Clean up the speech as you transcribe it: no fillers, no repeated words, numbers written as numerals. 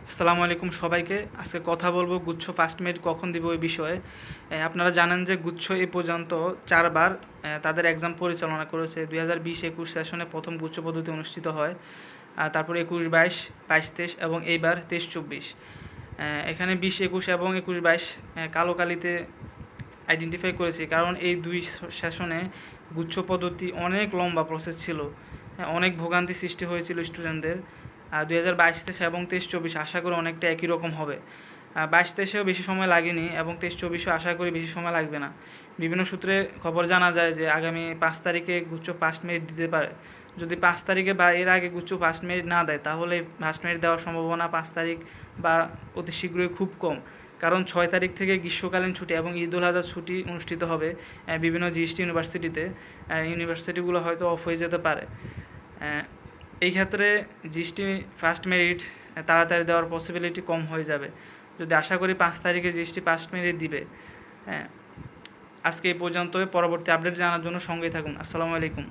আসসালামু আলাইকুম সবাইকে। আজকে কথা বলবো গুচ্ছ ফার্স্ট মেরিট কখন দিব এই বিষয়ে। আপনারা জানেন যে গুচ্ছ এ পর্যন্ত 4 বার তাদের এক্সাম পরিচালনা করেছে। 2020-21 সেশনে প্রথম গুচ্ছ পদ্ধতি অনুষ্ঠিত হয়, তারপর 21-22, 22-23 এবং এইবার 23-24। এখানে 20-21 এবং 21-22 কালো কালিতে আইডেন্টিফাই করেছি, কারণ এই দুই সেশনে গুচ্ছ পদ্ধতি অনেক লম্বা প্রসেস ছিল। অনেক ভোগান্তি সৃষ্টি হয়েছিল স্টুডেন্টদের। 2022-23 এবং 23-24 আশা করি অনেকটা একই রকম হবে। 22-23-এও বেশি সময় লাগেনি এবং 23-24-ও আশা করি বেশি সময় লাগবে না। বিভিন্ন সূত্রে খবর জানা যায় যে আগামী 5 তারিখে গুচ্ছ ফার্স্ট মেরিট দিতে পারে। যদি 5 তারিখে বা এর আগে গুচ্ছ ফার্স্ট মেরিট না দেয়, তাহলে ফার্স্ট মেরিট দেওয়ার সম্ভাবনা 5 তারিখ বা অতি শীঘ্রই খুব কম। কারণ 6 তারিখ থেকে গ্রীষ্মকালীন ছুটি এবং ঈদুল আজহা ছুটি অনুষ্ঠিত হবে বিভিন্ন জিএসটি ইউনিভার্সিটিতে। ইউনিভার্সিটিগুলো হয়তো অফ হয়ে যেতে পারে। এই ক্ষেত্রে জিএসটি ফার্স্ট মেরিট তাড়াতাড়ি দেওয়ার পসিবিলিটি কম হয়ে যাবে। যদি আশা করি 5 তারিখে জিএসটি ফার্স্ট মেরিট দিবে। হ্যাঁ, আজকে এই পর্যন্তই। পরবর্তী আপডেট জানার জন্য সঙ্গেই থাকুন। আসসালামু আলাইকুম।